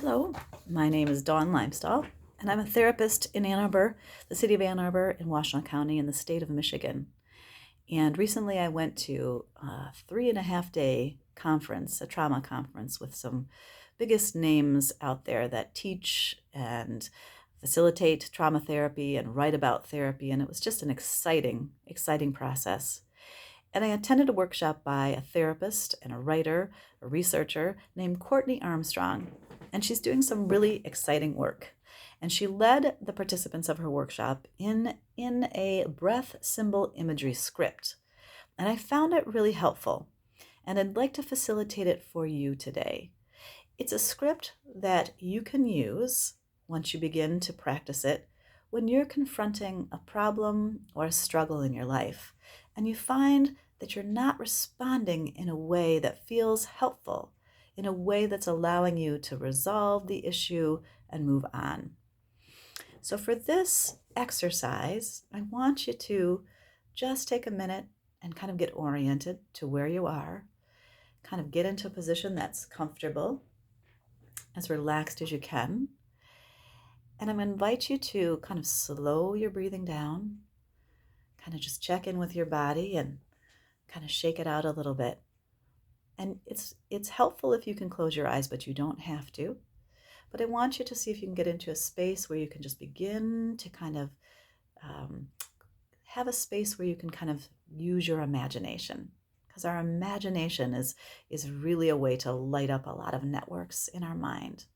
Hello, my name is Dawn Leimstoll, and I'm a therapist in Ann Arbor, the city of Ann Arbor, in Washtenaw County, in the state of Michigan. And recently I went to a 3.5 day conference, a trauma conference, with some biggest names out there that teach and facilitate trauma therapy and write about therapy. And it was just an exciting process. And I attended a workshop by a therapist and a writer, a researcher named Courtney Armstrong. And she's doing some really exciting work. And she led the participants of her workshop in a breath symbol imagery script. And I found it really helpful. And I'd like to facilitate it for you today. It's a script that you can use once you begin to practice it when you're confronting a problem or a struggle in your life, and you find that you're not responding in a way that feels helpful, in a way that's allowing you to resolve the issue and move on. So for this exercise, I want you to just take a minute and kind of get oriented to where you are, kind of get into a position that's comfortable, as relaxed as you can. And I'm going to invite you to kind of slow your breathing down, kind of just check in with your body and kind of shake it out a little bit. And it's helpful if you can close your eyes, but you don't have to. But I want you to see if you can get into a space where you can just begin to kind of have a space where you can kind of use your imagination. Because our imagination is really a way to light up a lot of networks in our mind.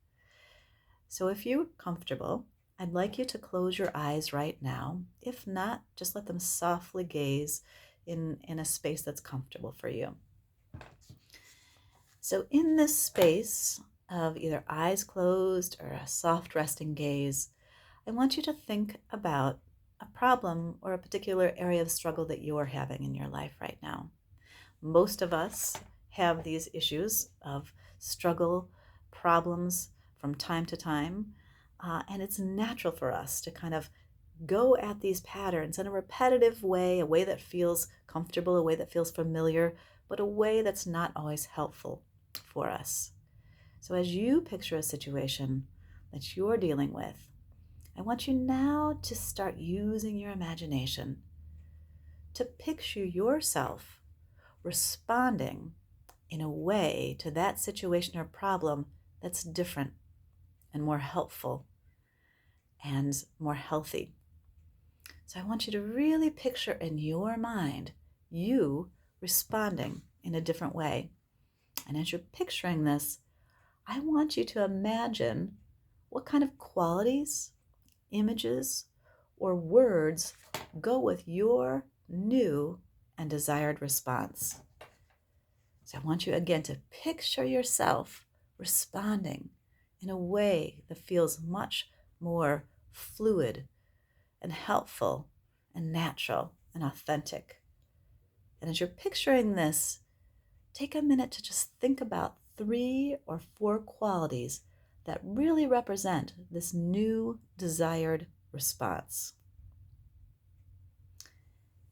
So if you're comfortable, I'd like you to close your eyes right now. If not, just let them softly gaze in a space that's comfortable for you. So in this space of either eyes closed or a soft resting gaze, I want you to think about a problem or a particular area of struggle that you're having in your life right now. Most of us have these issues of struggle, problems from time to time, and it's natural for us to kind of go at these patterns in a repetitive way, a way that feels comfortable, a way that feels familiar, but a way that's not always helpful for us. So as you picture a situation that you're dealing with, I want you now to start using your imagination to picture yourself responding in a way to that situation or problem that's different and more helpful and more healthy. So I want you to really picture in your mind you responding in a different way. And as you're picturing this, I want you to imagine what kind of qualities, images, or words go with your new and desired response. So I want you again to picture yourself responding in a way that feels much more fluid and helpful and natural and authentic. And as you're picturing this, take a minute to just think about 3 or 4 qualities that really represent this new desired response.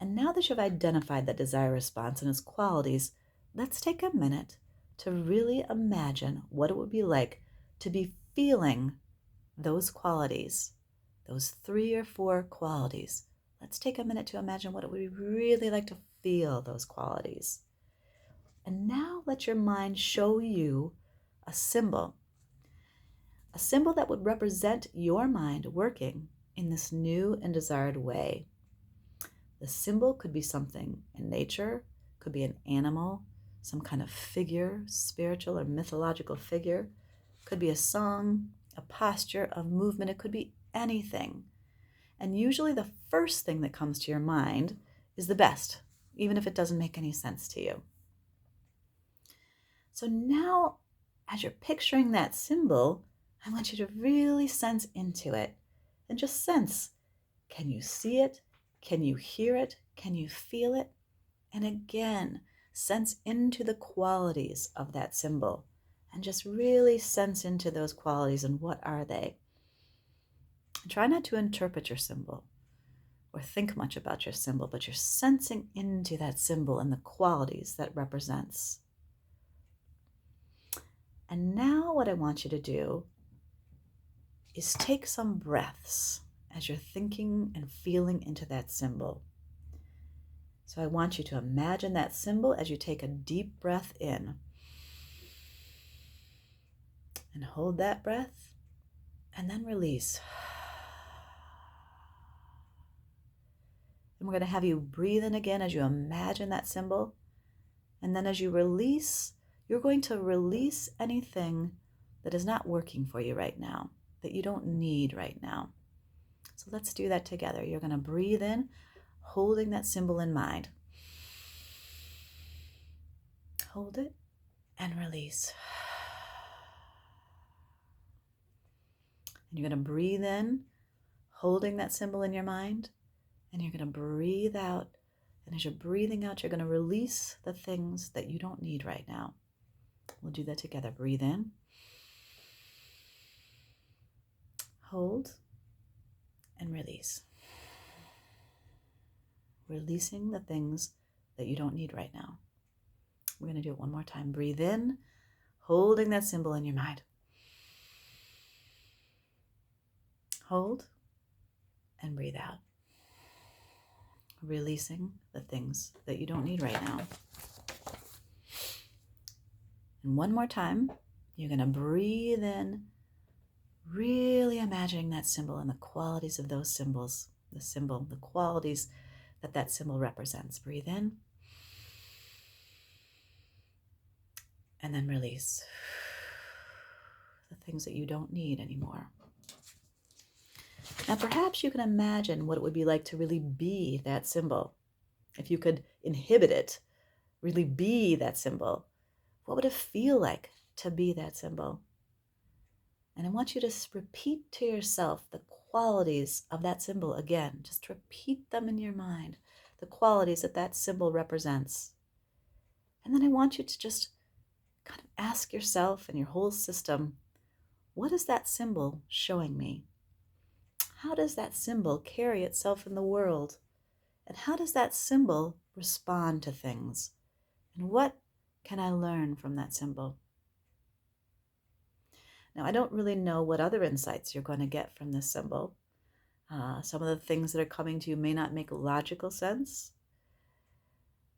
And now that you've identified that desired response and its qualities, let's take a minute to really imagine what it would be like to be feeling those qualities, those 3 or 4 qualities. Let's take a minute to imagine what it would be really like to feel those qualities. And now let your mind show you a symbol that would represent your mind working in this new and desired way. The symbol could be something in nature, could be an animal, some kind of figure, spiritual or mythological figure, could be a song, a posture, a movement, it could be anything. And usually the first thing that comes to your mind is the best, even if it doesn't make any sense to you. So now, as you're picturing that symbol, I want you to really sense into it and just sense. Can you see it? Can you hear it? Can you feel it? And again, sense into the qualities of that symbol and just really sense into those qualities and what are they. And try not to interpret your symbol or think much about your symbol, but you're sensing into that symbol and the qualities that represents. And now what I want you to do is take some breaths as you're thinking and feeling into that symbol. So I want you to imagine that symbol as you take a deep breath in. And hold that breath, and then release. And we're going to have you breathe in again as you imagine that symbol. And then as you release, you're going to release anything that is not working for you right now, that you don't need right now. So let's do that together. You're going to breathe in, holding that symbol in mind. Hold it and release. And you're going to breathe in, holding that symbol in your mind, and you're going to breathe out. And as you're breathing out, you're going to release the things that you don't need right now. We'll do that together. Breathe in, hold, and release. Releasing the things that you don't need right now. We're going to do it one more time. Breathe in, holding that symbol in your mind. Hold, and breathe out. Releasing the things that you don't need right now. And one more time, you're going to breathe in, really imagining that symbol and the qualities of those symbols, the symbol, the qualities that that symbol represents. Breathe in, and then release the things that you don't need anymore. Now, perhaps you can imagine what it would be like to really be that symbol. If you could inhibit it, really be that symbol, what would it feel like to be that symbol? And I want you to repeat to yourself the qualities of that symbol again. Just repeat them in your mind, the qualities that that symbol represents. And then I want you to just kind of ask yourself and your whole system, what is that symbol showing me? How does that symbol carry itself in the world? And how does that symbol respond to things? And what can I learn from that symbol? Now, I don't really know what other insights you're going to get from this symbol. Some of the things that are coming to you may not make logical sense.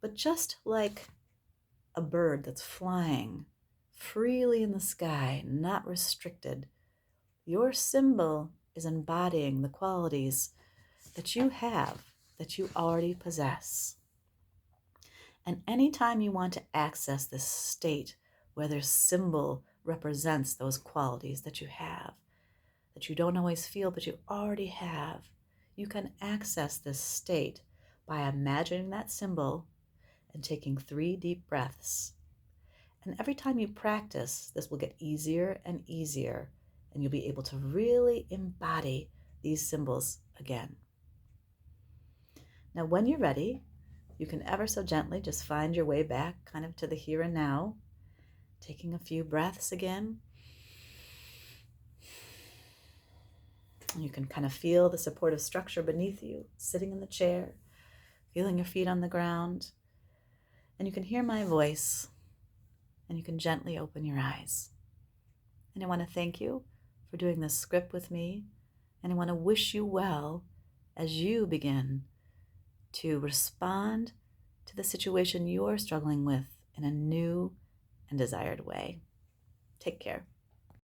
But just like a bird that's flying freely in the sky, not restricted, your symbol is embodying the qualities that you have, that you already possess. And anytime you want to access this state where their symbol represents those qualities that you have, that you don't always feel, but you already have, you can access this state by imagining that symbol and taking 3 deep breaths. And every time you practice, this will get easier and easier, and you'll be able to really embody these symbols again. Now, when you're ready, you can ever so gently just find your way back kind of to the here and now, taking a few breaths again. You can kind of feel the supportive structure beneath you, sitting in the chair, feeling your feet on the ground. And you can hear my voice, and you can gently open your eyes. And I want to thank you for doing this script with me, and I want to wish you well as you begin to respond to the situation you're struggling with in a new and desired way. Take care.